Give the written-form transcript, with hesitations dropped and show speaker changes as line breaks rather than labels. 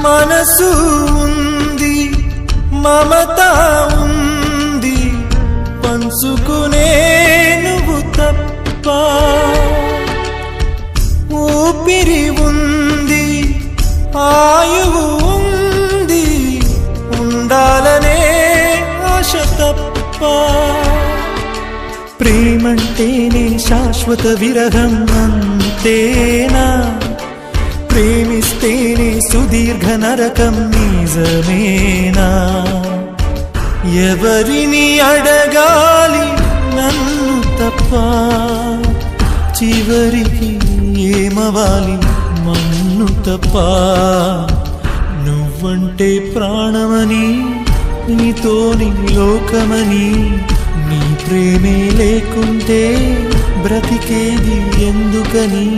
మనసు ఉంది, మమత ఉంది, పంచుకునే నువ్వు తప్ప. ఊపిరి ఉంది, ఆయువు ఉంది, ఉండాలనే ఆశ తప్ప. ప్రేమంటేనే శాశ్వత విరహం అంతేనా? ప్రేమిస్తేనే సుదీర్ఘ నరకం నిజమేనా? ఎవరిని అడగాలి నన్ను తప్ప? చివరికి ఏమవాలి మన్ను తప్ప? నువ్వంటే ప్రాణమని, నీతోని లోకమని, నీ ప్రేమే లేకుంటే బ్రతికేది ఎందుకని?